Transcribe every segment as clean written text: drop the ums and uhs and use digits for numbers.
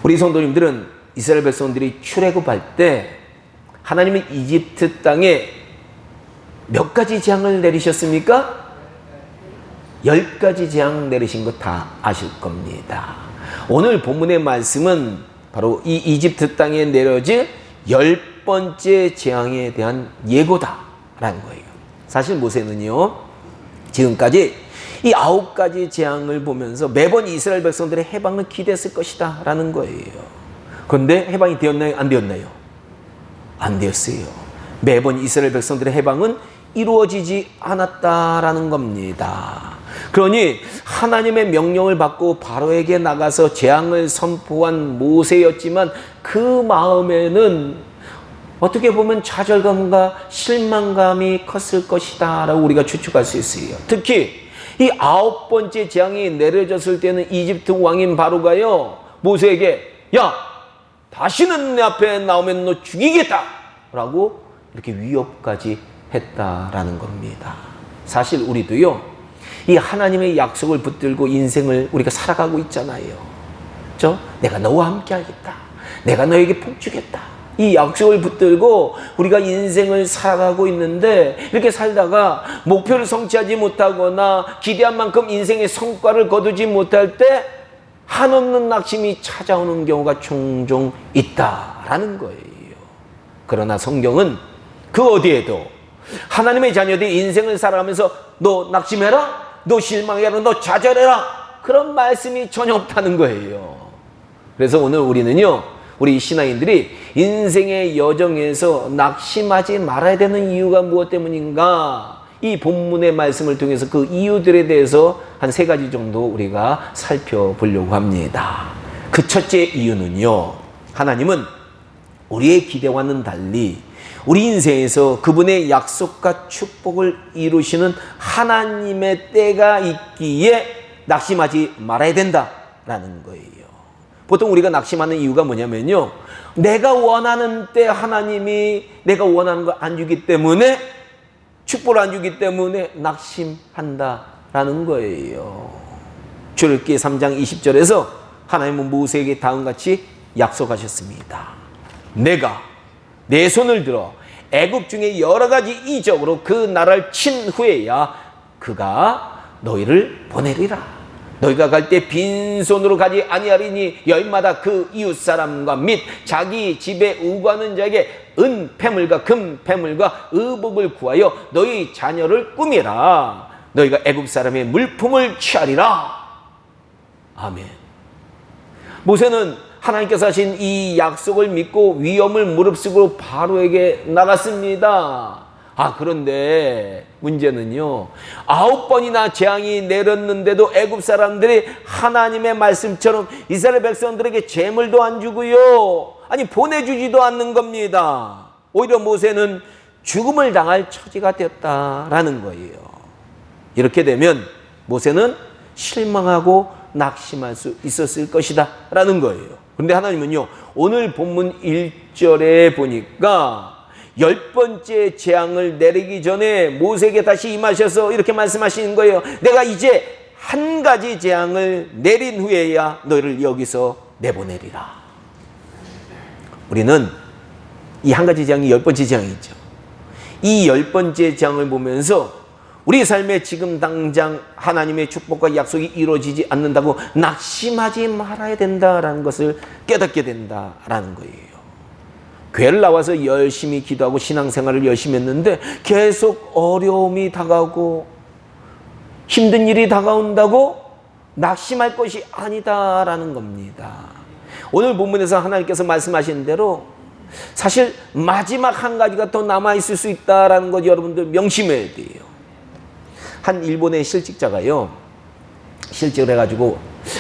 우리 성도님들은 이스라엘 백성들이 출애굽할 때 하나님은 이집트 땅에 몇 가지 재앙을 내리셨습니까? 10가지 재앙 내리신 거 다 아실 겁니다. 오늘 본문의 말씀은 바로 이 이집트 땅에 내려질 10번째 재앙에 대한 예고다라는 거예요. 사실 모세는요, 지금까지 이 9가지 재앙을 보면서 매번 이스라엘 백성들의 해방을 기대했을 것이다 라는 거예요. 그런데 해방이 되었나요? 안 되었나요? 안 되었어요. 매번 이스라엘 백성들의 해방은 이루어지지 않았다라는 겁니다. 그러니 하나님의 명령을 받고 바로에게 나가서 재앙을 선포한 모세였지만 그 마음에는 어떻게 보면 좌절감과 실망감이 컸을 것이다 라고 우리가 추측할 수 있어요. 특히 이 9번째 재앙이 내려졌을 때는 이집트 왕인 바로가요, 모세에게 야, 다시는 내 앞에 나오면 너 죽이겠다 라고 이렇게 위협까지 했다라는 겁니다. 사실 우리도요, 이 하나님의 약속을 붙들고 인생을 우리가 살아가고 있잖아요. 그렇죠? 내가 너와 함께 하겠다, 내가 너에게 복 주겠다, 이 약속을 붙들고 우리가 인생을 살아가고 있는데, 이렇게 살다가 목표를 성취하지 못하거나 기대한 만큼 인생의 성과를 거두지 못할 때 한없는 낙심이 찾아오는 경우가 종종 있다라는 거예요. 그러나 성경은 그 어디에도 하나님의 자녀들이 인생을 살아가면서 너 낙심해라, 너 실망해라, 너 좌절해라, 그런 말씀이 전혀 없다는 거예요. 그래서 오늘 우리는요, 우리 신앙인들이 인생의 여정에서 낙심하지 말아야 되는 이유가 무엇 때문인가, 이 본문의 말씀을 통해서 그 이유들에 대해서 한 3가지 정도 우리가 살펴보려고 합니다. 그 첫째 이유는요, 하나님은 우리의 기대와는 달리 우리 인생에서 그분의 약속과 축복을 이루시는 하나님의 때가 있기에 낙심하지 말아야 된다라는 거예요. 보통 우리가 낙심하는 이유가 뭐냐면요, 내가 원하는 때 하나님이 내가 원하는 거 안 주기 때문에, 축복을 안 주기 때문에 낙심한다라는 거예요. 출애굽기 3장 20절에서 하나님은 모세에게 다음같이 약속하셨습니다. 내가 내 손을 들어 애굽 중에 여러 가지 이적으로 그 나라를 친 후에야 그가 너희를 보내리라. 너희가 갈 때 빈손으로 가지 아니하리니 여인마다 그 이웃 사람과 및 자기 집에 우거하는 자에게 은 패물과 금 패물과 의복을 구하여 너희 자녀를 꾸미라. 너희가 애굽 사람의 물품을 취하리라. 아멘. 모세는 하나님께서 하신 이 약속을 믿고 위험을 무릅쓰고 바로에게 나갔습니다. 그런데 문제는요, 9번이나 재앙이 내렸는데도 애굽 사람들이 하나님의 말씀처럼 이스라엘 백성들에게 재물도 안 주고요, 아니 보내주지도 않는 겁니다. 오히려 모세는 죽음을 당할 처지가 되었다라는 거예요. 이렇게 되면 모세는 실망하고 낙심할 수 있었을 것이다 라는 거예요. 그런데 하나님은요, 오늘 본문 1절에 보니까 10번째 재앙을 내리기 전에 모세에게 다시 임하셔서 이렇게 말씀하시는 거예요. 내가 이제 한 가지 재앙을 내린 후에야 너희를 여기서 내보내리라. 우리는 이 한 가지 재앙이 10번째 재앙이죠. 이 10번째 재앙을 보면서 우리 삶에 지금 당장 하나님의 축복과 약속이 이루어지지 않는다고 낙심하지 말아야 된다라는 것을 깨닫게 된다라는 거예요. 교회를 나와서 열심히 기도하고 신앙생활을 열심히 했는데 계속 어려움이 다가오고 힘든 일이 다가온다고 낙심할 것이 아니다라는 겁니다. 오늘 본문에서 하나님께서 말씀하신 대로 사실 마지막 한 가지가 더 남아있을 수 있다라는 것 여러분들 명심해야 돼요. 한 일본의 실직자가요, 실직을 해가지고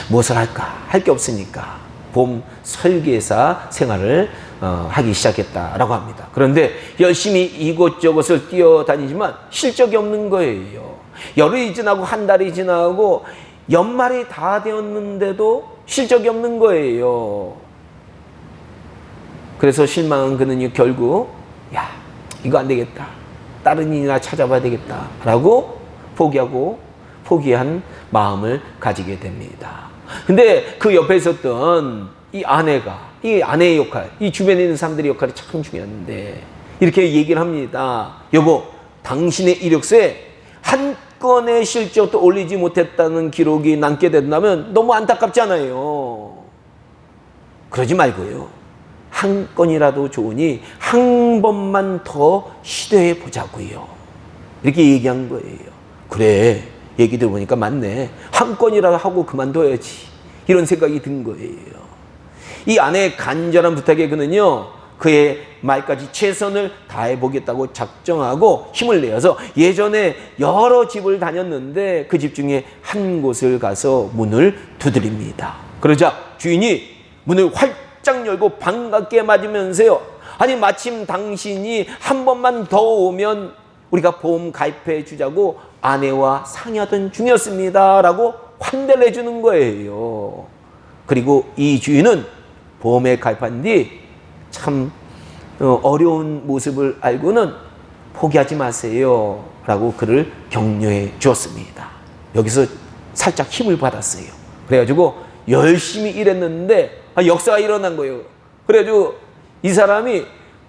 무엇을 할까 할 게 없으니까 봄 설계사 생활을 하기 시작했다라고 합니다. 그런데 열심히 이곳저곳을 뛰어다니지만 실적이 없는 거예요. 열흘이 지나고 한 달이 지나고 연말이 다 되었는데도 실적이 없는 거예요. 그래서 실망한 그는 결국 이거 안 되겠다, 다른 일이나 찾아봐야 되겠다라고 포기한 마음을 가지게 됩니다. 근데 그 옆에 있었던 이 아내가, 이 아내의 역할, 이 주변에 있는 사람들의 역할이 참 중요한데 이렇게 얘기를 합니다. 여보, 당신의 이력서에 한 건의 실적도 올리지 못했다는 기록이 남게 된다면 너무 안타깝잖아요. 그러지 말고요. 한 건이라도 좋으니 한 번만 더 시도해 보자고요. 이렇게 얘기한 거예요. 그래, 얘기 들어보니까 맞네. 한 건이라도 하고 그만둬야지. 이런 생각이 든 거예요. 이 아내의 간절한 부탁에 그는요, 그의 말까지 최선을 다해보겠다고 작정하고 힘을 내어서 예전에 여러 집을 다녔는데 그 집 중에 한 곳을 가서 문을 두드립니다. 그러자 주인이 문을 활짝 열고 반갑게 맞으면서요, 아니 마침 당신이 한 번만 더 오면 우리가 보험 가입해 주자고 아내와 상의하던 중이었습니다 라고 환대를 해주는 거예요. 그리고 이 주인은 보험에 가입한 뒤 참 어려운 모습을 알고는 포기하지 마세요 라고 그를 격려해 주었습니다. 여기서 살짝 힘을 받았어요. 그래가지고 열심히 일했는데 역사가 일어난 거예요. 그래가지고 이 사람이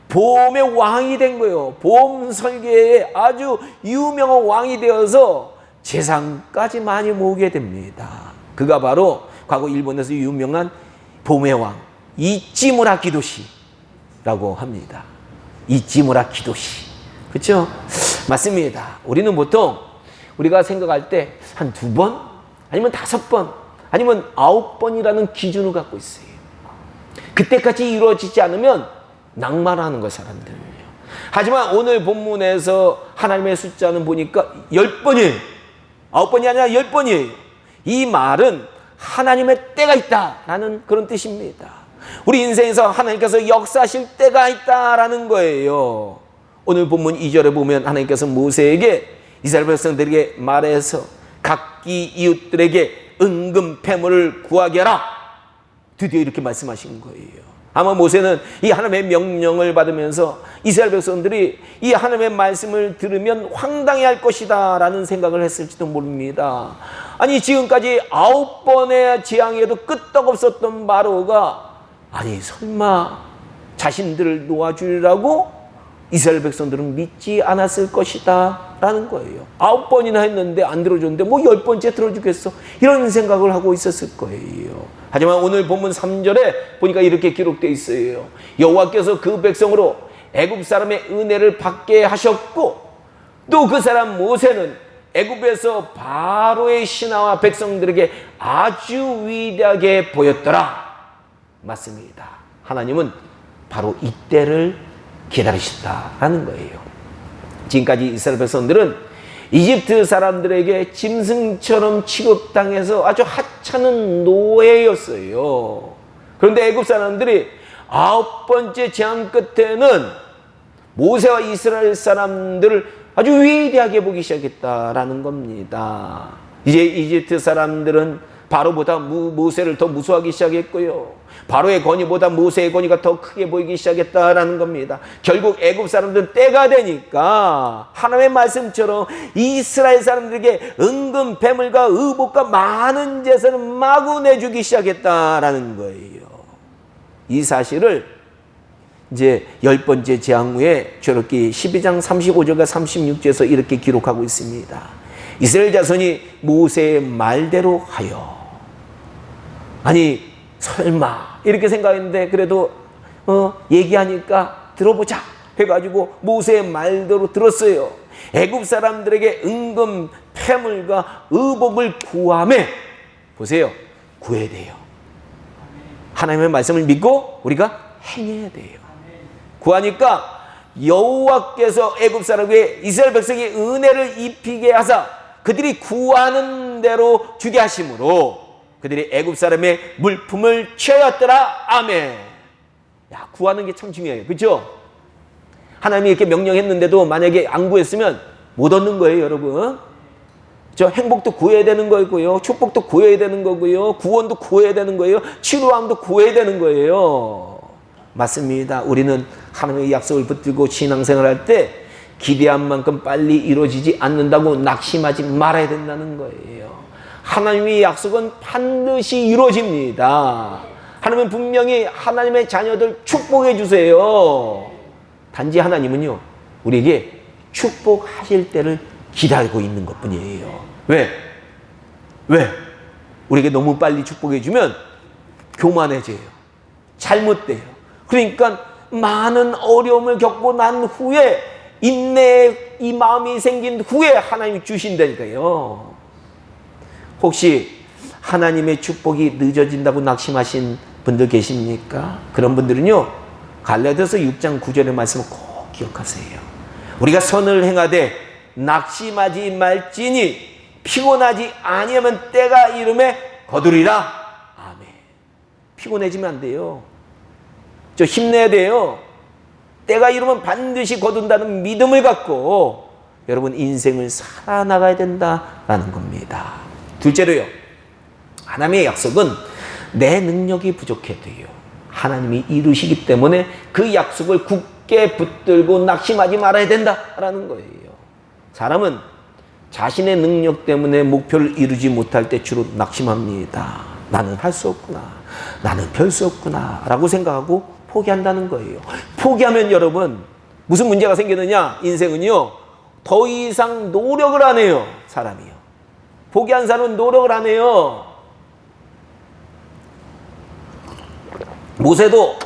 보험의 왕이 된 거예요. 보험 설계에 아주 유명한 왕이 되어서 재산까지 많이 모으게 됩니다. 그가 바로 과거 일본에서 유명한 보험의 왕 이치무라 기도시라고 합니다. 이치무라 기도시. 그렇죠? 맞습니다. 우리는 보통 우리가 생각할 때 한 2번 아니면 5번 아니면 9번이라는 기준을 갖고 있어요. 그때까지 이루어지지 않으면 낭만하는 거예요, 사람들은요. 하지만 오늘 본문에서 하나님의 숫자는 보니까 10번이에요. 9번이 아니라 10번이에요. 이 말은 하나님의 때가 있다라는 그런 뜻입니다. 우리 인생에서 하나님께서 역사하실 때가 있다라는 거예요. 오늘 본문 2절에 보면 하나님께서 모세에게 이스라엘 백성들에게 말해서 각기 이웃들에게 은금 패물을 구하게 하라. 드디어 이렇게 말씀하신 거예요. 아마 모세는 이 하나님의 명령을 받으면서 이스라엘 백성들이 이 하나님의 말씀을 들으면 황당해할 것이다 라는 생각을 했을지도 모릅니다. 아니 지금까지 9번의 재앙에도 끄떡없었던 바로가 아니 설마 자신들을 놓아주리라고 이스라엘 백성들은 믿지 않았을 것이다 라는 거예요. 9번이나 했는데 안 들어줬는데 뭐 10번째 들어주겠어, 이런 생각을 하고 있었을 거예요. 하지만 오늘 본문 3절에 보니까 이렇게 기록되어 있어요. 여호와께서 그 백성으로 애굽 사람의 은혜를 받게 하셨고 또 그 사람 모세는 애굽에서 바로의 신하와 백성들에게 아주 위대하게 보였더라. 맞습니다. 하나님은 바로 이때를 기다리셨다라는 거예요. 지금까지 이스라엘 백성들은 이집트 사람들에게 짐승처럼 취급당해서 아주 하찮은 노예였어요. 그런데 애굽 사람들이 9번째 재앙 끝에는 모세와 이스라엘 사람들을 아주 위대하게 보기 시작했다라는 겁니다. 이제 이집트 사람들은 바로보다 모세를 더 무서워하기 시작했고요. 바로의 권위보다 모세의 권위가 더 크게 보이기 시작했다라는 겁니다. 결국 애굽 사람들은 때가 되니까 하나님의 말씀처럼 이스라엘 사람들에게 은금, 배물과 의복과 많은 제사를 마구 내주기 시작했다라는 거예요. 이 사실을 이제 10번째 재앙 후에 저렇게 12장 35절과 36절에서 이렇게 기록하고 있습니다. 이스라엘 자손이 모세의 말대로 하여, 아니 설마 이렇게 생각했는데 그래도 얘기하니까 들어보자 해가지고 모세의 말대로 들었어요. 애굽 사람들에게 은금, 패물과 의복을 구하매, 보세요, 구해야 돼요. 하나님의 말씀을 믿고 우리가 행해야 돼요. 구하니까 여호와께서 애굽 사람에게 이스라엘 백성의 은혜를 입히게 하사 그들이 구하는 대로 주게 하심으로 그들이 애굽 사람의 물품을 취하였더라. 아멘. 야, 구하는 게 참 중요해요. 그렇죠? 하나님이 이렇게 명령했는데도 만약에 안 구했으면 못 얻는 거예요, 여러분. 저 행복도 구해야 되는 거고요, 축복도 구해야 되는 거고요, 구원도 구해야 되는 거예요, 치료함도 구해야 되는 거예요. 맞습니다. 우리는 하나님의 약속을 붙들고 신앙생활 할 때 기대한 만큼 빨리 이루어지지 않는다고 낙심하지 말아야 된다는 거예요. 하나님의 약속은 반드시 이루어집니다. 하나님은 분명히 하나님의 자녀들 축복해 주세요. 단지 하나님은요, 우리에게 축복하실 때를 기다리고 있는 것 뿐이에요. 왜? 우리에게 너무 빨리 축복해 주면 교만해져요. 잘못돼요. 그러니까 많은 어려움을 겪고 난 후에, 인내의 이 마음이 생긴 후에 하나님이 주신다니까요. 혹시 하나님의 축복이 늦어진다고 낙심하신 분들 계십니까? 그런 분들은요, 갈라디아서 6장 9절의 말씀을 꼭 기억하세요. 우리가 선을 행하되 낙심하지 말지니 피곤하지 아니하면 때가 이름에 거두리라. 아멘. 피곤해지면 안 돼요. 저 힘내야 돼요. 때가 이르면 반드시 거둔다는 믿음을 갖고 여러분 인생을 살아나가야 된다라는 겁니다. 둘째로요, 하나님의 약속은 내 능력이 부족해도요, 하나님이 이루시기 때문에 그 약속을 굳게 붙들고 낙심하지 말아야 된다라는 거예요. 사람은 자신의 능력 때문에 목표를 이루지 못할 때 주로 낙심합니다. 나는 할 수 없구나, 나는 별 수 없구나 라고 생각하고 포기한다는 거예요. 포기하면 여러분 무슨 문제가 생기느냐, 인생은요, 더 이상 노력을 안 해요. 사람이요, 포기한 사람은 노력을 안 해요. 모세도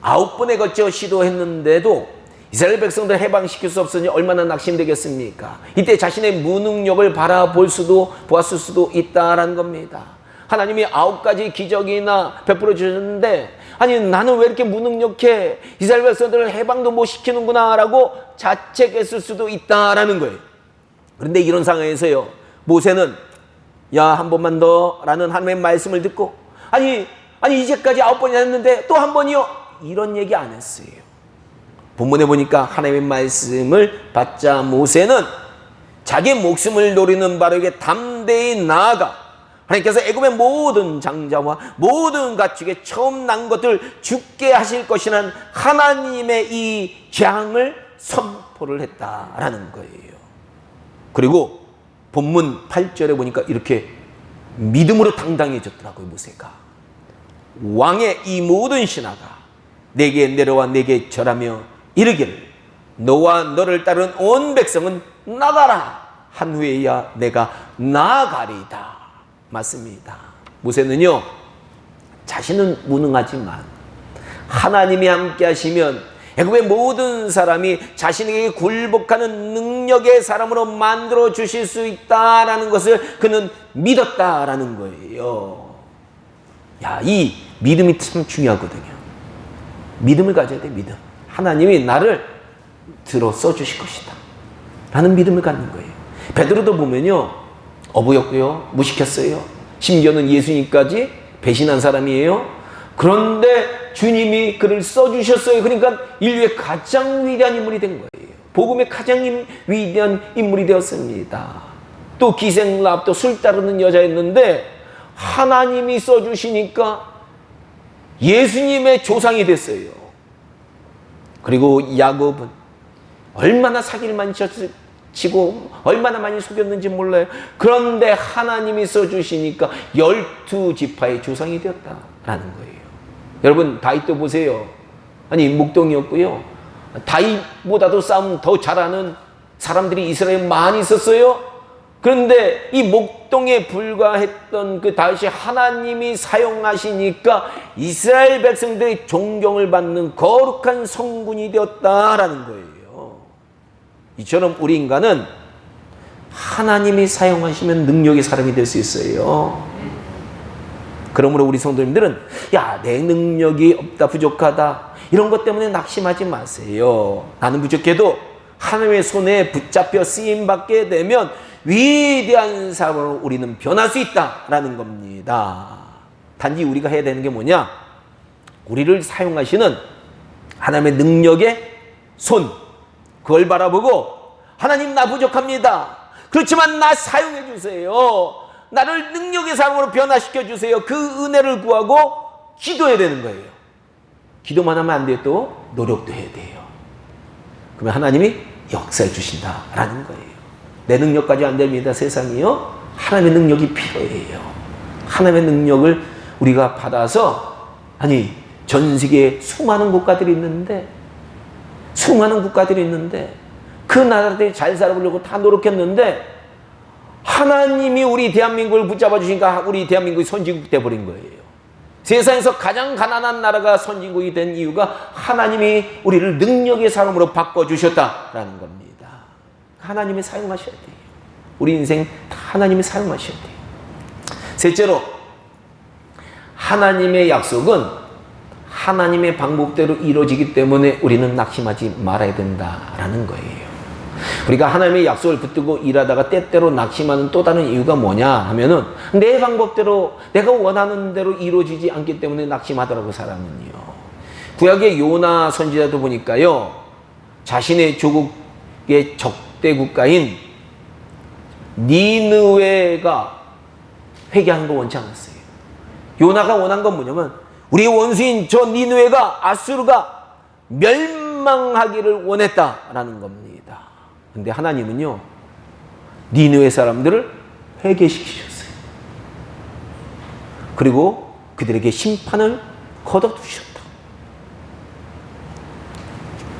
9번에 걸쳐 시도했는데도 이스라엘 백성들 해방시킬 수 없으니 얼마나 낙심되겠습니까? 이때 자신의 무능력을 보았을 수도 있다라는 겁니다. 하나님이 9가지 기적이나 베풀어 주셨는데, 아니 나는 왜 이렇게 무능력해, 이스라엘 백성들을 해방도 못 시키는구나 라고 자책했을 수도 있다라는 거예요. 그런데 이런 상황에서요, 모세는 야, 한 번만 더 라는 하나님의 말씀을 듣고, 아니 이제까지 9번이나 했는데 또 한 번이요, 이런 얘기 안 했어요. 본문에 보니까 하나님의 말씀을 받자 모세는 자기 목숨을 노리는 바로에게 담대히 나아가 하나님께서 애굽의 모든 장자와 모든 가축에 처음 난 것들 죽게 하실 것이라는 하나님의 이 재앙을 선포를 했다라는 거예요. 그리고 본문 8절에 보니까 이렇게 믿음으로 당당해졌더라고요. 모세가 왕의 이 모든 신하가 내게 내려와 내게 절하며 이르기를 너와 너를 따른 온 백성은 나가라 한 후에야 내가 나아가리이다. 맞습니다. 모세는요, 자신은 무능하지만 하나님이 함께 하시면 애굽의 모든 사람이 자신에게 굴복하는 능력의 사람으로 만들어 주실 수 있다라는 것을 그는 믿었다라는 거예요. 야, 이 믿음이 참 중요하거든요. 믿음을 가져야 돼. 믿음. 하나님이 나를 들어 써주실 것이다 라는 믿음을 갖는 거예요. 베드로도 보면요, 어부였고요, 무식했어요. 심지어는 예수님까지 배신한 사람이에요. 그런데 주님이 그를 써주셨어요. 그러니까 인류의 가장 위대한 인물이 된 거예요. 복음의 가장 위대한 인물이 되었습니다. 또 기생랍, 또 술 따르는 여자였는데 하나님이 써주시니까 예수님의 조상이 됐어요. 그리고 야곱은 얼마나 사기를 많이 치고 얼마나 많이 속였는지 몰라요. 그런데 하나님이 써주시니까 12지파의 조상이 되었다라는 거예요. 여러분, 다윗도 보세요. 아니, 목동이었고요, 다윗보다도 싸움 더 잘하는 사람들이 이스라엘에 많이 있었어요. 그런데 이 목동에 불과했던 그 다윗이 하나님이 사용하시니까 이스라엘 백성들의 존경을 받는 거룩한 성군이 되었다라는 거예요. 이처럼 우리 인간은 하나님이 사용하시면 능력의 사람이 될 수 있어요. 그러므로 우리 성도님들은 야, 내 능력이 없다, 부족하다, 이런 것 때문에 낙심하지 마세요. 나는 부족해도 하나님의 손에 붙잡혀 쓰임받게 되면 위대한 사람으로 우리는 변할 수 있다라는 겁니다. 단지 우리가 해야 되는 게 뭐냐? 우리를 사용하시는 하나님의 능력의 손, 그걸 바라보고 하나님, 나 부족합니다. 그렇지만 나 사용해 주세요. 나를 능력의 사람으로 변화시켜 주세요. 그 은혜를 구하고 기도해야 되는 거예요. 기도만 하면 안 돼요. 또 노력도 해야 돼요. 그러면 하나님이 역사해 주신다라는 거예요. 내 능력까지 안 됩니다. 세상이요, 하나님의 능력이 필요해요. 하나님의 능력을 우리가 받아서 아니, 전 세계에 수많은 국가들이 있는데 그 나라들이 잘 살아보려고 다 노력했는데 하나님이 우리 대한민국을 붙잡아 주시니까 우리 대한민국이 선진국 돼버린 거예요. 세상에서 가장 가난한 나라가 선진국이 된 이유가 하나님이 우리를 능력의 사람으로 바꿔주셨다라는 겁니다. 하나님이 사용하셔야 돼요. 우리 인생 다 하나님이 사용하셔야 돼요. 셋째로, 하나님의 약속은 하나님의 방법대로 이루어지기 때문에 우리는 낙심하지 말아야 된다라는 거예요. 우리가 하나님의 약속을 붙들고 일하다가 때때로 낙심하는 또 다른 이유가 뭐냐 하면은 내 방법대로 내가 원하는 대로 이루어지지 않기 때문에 낙심하더라고, 사람은요. 구약의 요나 선지자도 보니까요, 자신의 조국의 적대 국가인 니느웨가 회개하는 거 원치 않았어요. 요나가 원한 건 뭐냐면 우리의 원수인 저 니느웨가, 아수르가 멸망하기를 원했다라는 겁니다. 근데 하나님은요, 니느웨 사람들을 회개시키셨어요. 그리고 그들에게 심판을 거둬두셨다.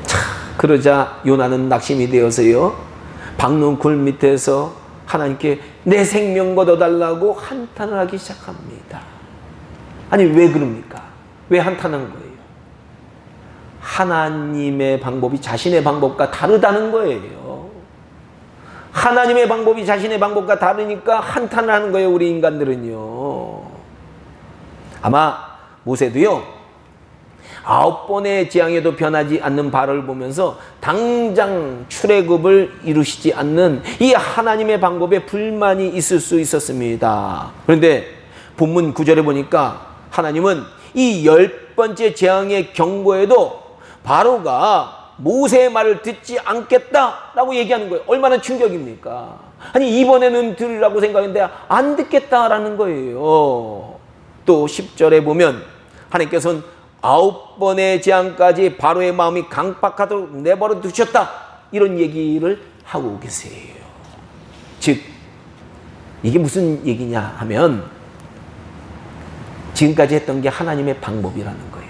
자, 그러자 요나는 낙심이 되어서요, 박농굴 밑에서 하나님께 내 생명 거둬달라고 한탄을 하기 시작합니다. 아니, 왜 그럽니까? 왜 한탄한 거예요? 하나님의 방법이 자신의 방법과 다르다는 거예요. 하나님의 방법이 자신의 방법과 다르니까 한탄을 하는 거예요, 우리 인간들은요. 아마 모세도요, 9번의 재앙에도 변하지 않는 바로를 보면서 당장 출애굽을 이루시지 않는 이 하나님의 방법에 불만이 있을 수 있었습니다. 그런데 본문 9절에 보니까 하나님은 이 10번째 재앙의 경고에도 바로가 모세의 말을 듣지 않겠다라고 얘기하는 거예요. 얼마나 충격입니까? 아니, 이번에는 들으라고 생각했는데 안 듣겠다라는 거예요. 또 10절에 보면 하나님께서는 9번의 재앙까지 바로의 마음이 강팍하도록 내버려 두셨다, 이런 얘기를 하고 계세요. 즉, 이게 무슨 얘기냐 하면 지금까지 했던 게 하나님의 방법이라는 거예요.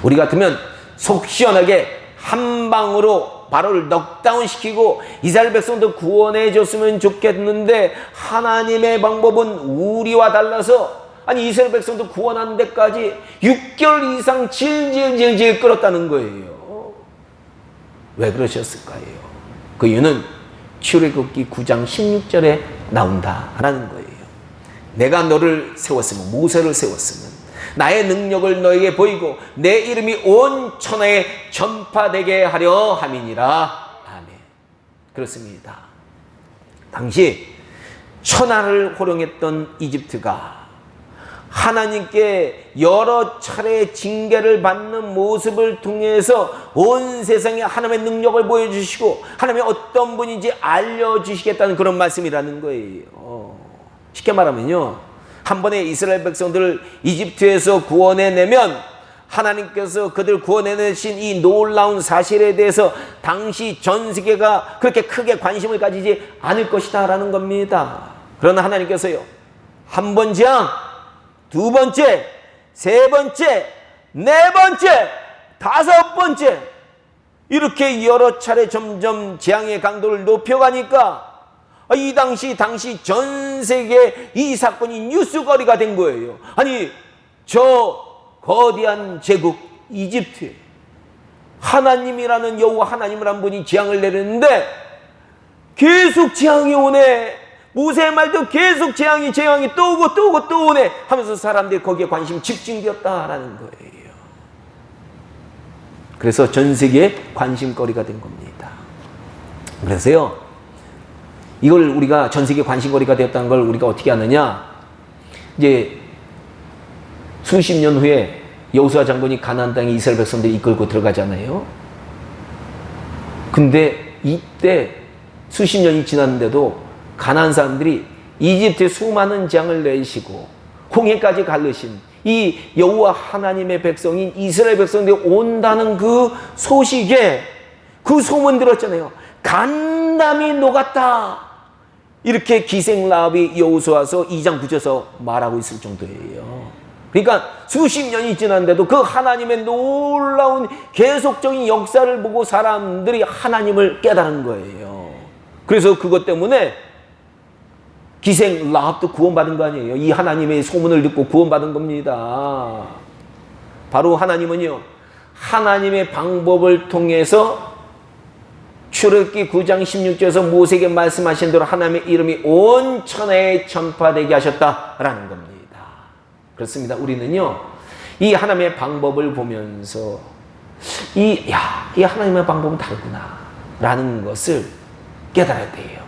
우리 같으면 속 시원하게 한 방으로 바로를 넉다운 시키고 이스라엘 백성도 구원해 줬으면 좋겠는데 하나님의 방법은 우리와 달라서, 아니, 이스라엘 백성도 구원하는 데까지 6개월 이상 질질질질 끌었다는 거예요. 왜 그러셨을까요? 그 이유는 출애굽기 9장 16절에 나온다라는 거예요. 내가 너를 세웠으면, 모세를 세웠으면 나의 능력을 너에게 보이고 내 이름이 온 천하에 전파되게 하려 함이니라. 아멘. 그렇습니다. 당시 천하를 호령했던 이집트가 하나님께 여러 차례 징계를 받는 모습을 통해서 온 세상에 하나님의 능력을 보여주시고 하나님의 어떤 분인지 알려주시겠다는 그런 말씀이라는 거예요. 쉽게 말하면요, 한 번에 이스라엘 백성들을 이집트에서 구원해내면 하나님께서 그들 구원해내신 이 놀라운 사실에 대해서 당시 전 세계가 그렇게 크게 관심을 가지지 않을 것이다 라는 겁니다. 그러나 하나님께서요, 한 번 재앙, 두 번째, 세 번째, 네 번째, 다섯 번째, 이렇게 여러 차례 점점 재앙의 강도를 높여가니까 이 당시 전 세계 이 사건이 뉴스거리가 된 거예요. 아니, 저 거대한 제국 이집트에 하나님이라는 여호와 하나님을 한 분이 재앙을 내렸는데 계속 재앙이 오네. 모세의 말도 계속 재앙이 또 오고 또 오네 하면서 사람들이 거기에 관심이 집중되었다라는 거예요. 그래서 전 세계에 관심거리가 된 겁니다. 그래서요, 이걸 우리가 전 세계 관심거리가 되었다는 걸 우리가 어떻게 아느냐? 이제 수십 년 후에 여호수아 장군이 가나안 땅에 이스라엘 백성들이 이끌고 들어가잖아요. 근데 이때 수십 년이 지났는데도 가나안 사람들이 이집트에 수많은 재앙을 내시고 홍해까지 가르신 이 여호와 하나님의 백성인 이스라엘 백성들이 온다는 그 소식에 그 소문 들었잖아요. 간담이 녹았다. 이렇게 기생 라합이 여호수아서 2장 9절에서 말하고 있을 정도예요. 그러니까 수십 년이 지났는데도 그 하나님의 놀라운 계속적인 역사를 보고 사람들이 하나님을 깨달은 거예요. 그래서 그것 때문에 기생 라합도 구원받은 거 아니에요. 이 하나님의 소문을 듣고 구원받은 겁니다. 바로 하나님은요, 하나님의 방법을 통해서 출애굽기 9장 16절에서 모세에게 말씀하신 대로 하나님의 이름이 온 천하에 전파되게 하셨다라는 겁니다. 그렇습니다. 우리는요, 이 하나님의 방법을 보면서 이 하나님의 방법은 다르구나 라는 것을 깨달아야 돼요.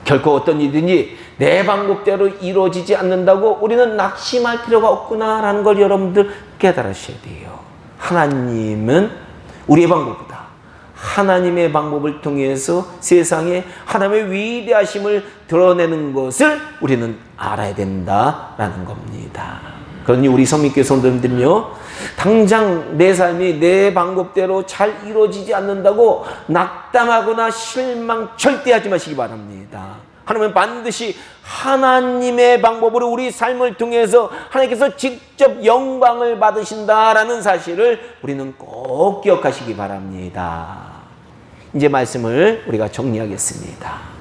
결코 어떤 일이든지 내 방법대로 이루어지지 않는다고 우리는 낙심할 필요가 없구나 라는 걸 여러분들 깨달으셔야 돼요. 하나님은 우리의 방법보다 하나님의 방법을 통해서 세상에 하나님의 위대하심을 드러내는 것을 우리는 알아야 된다라는 겁니다. 그러니 우리 성민교회 성도님들은요, 당장 내 삶이 내 방법대로 잘 이루어지지 않는다고 낙담하거나 실망 절대 하지 마시기 바랍니다. 하나님은 반드시 하나님의 방법으로 우리 삶을 통해서 하나님께서 직접 영광을 받으신다라는 사실을 우리는 꼭 기억하시기 바랍니다. 이제 말씀을 우리가 정리하겠습니다.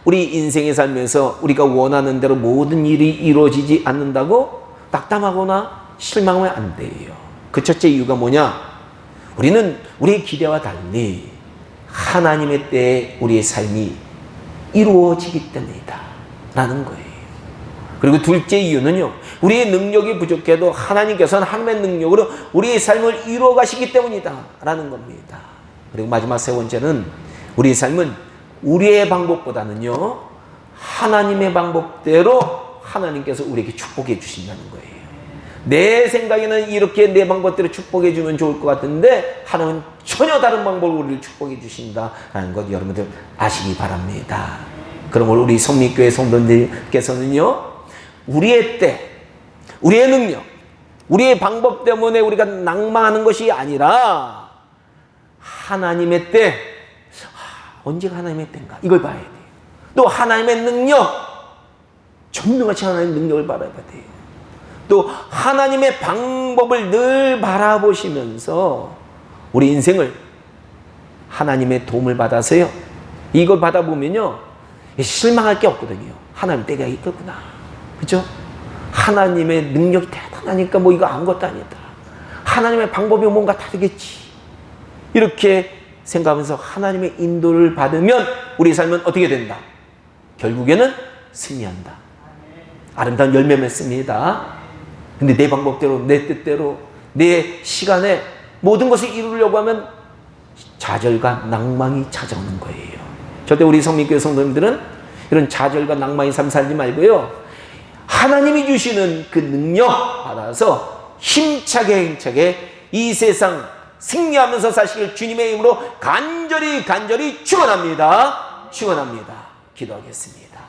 우리 인생에 살면서 우리가 원하는 대로 모든 일이 이루어지지 않는다고 낙담하거나 실망하면 안 돼요. 그 첫째 이유가 뭐냐? 우리는 우리의 기대와 달리 하나님의 때에 우리의 삶이 이루어지기 때문이다 라는 거예요. 그리고 둘째 이유는요, 우리의 능력이 부족해도 하나님께서는 하나님의 능력으로 우리의 삶을 이루어 가시기 때문이다 라는 겁니다. 그리고 마지막 세 번째는 우리의 삶은 우리의 방법보다는요, 하나님의 방법대로 하나님께서 우리에게 축복해 주신다는 거예요. 내 생각에는 이렇게 내 방법대로 축복해 주면 좋을 것 같은데 하나님은 전혀 다른 방법으로 우리를 축복해 주신다라는 것 여러분들 아시기 바랍니다. 그러므로 우리 성민교회 성도님들께서는요, 우리의 때, 우리의 능력, 우리의 방법 때문에 우리가 낭망하는 것이 아니라 하나님의 때, 언제가 하나님의 때인가 이걸 봐야 돼요. 또 하나님의 능력, 전능하신 하나님의 능력을 바라봐야 돼요. 또 하나님의 방법을 늘 바라보시면서 우리 인생을 하나님의 도움을 받아서요, 이걸 받아보면요 실망할 게 없거든요. 하나님 때가 있겠구나, 그죠? 하나님의 능력이 대단하니까 뭐 이거 아무것도 아니다, 하나님의 방법이 뭔가 다르겠지, 이렇게 생각하면서 하나님의 인도를 받으면 우리 삶은 어떻게 된다? 결국에는 승리한다, 아름다운 열매 맺습니다. 근데 내 방법대로, 내 뜻대로, 내 시간에 모든 것을 이루려고 하면 좌절과 낭망이 찾아오는 거예요. 절대 우리 성민교회 성도님들은 이런 좌절과 낭망의 삶 살지 말고요, 하나님이 주시는 그 능력 받아서 힘차게 이 세상 승리하면서 사실 주님의 이름으로 간절히 축원합니다. 기도하겠습니다.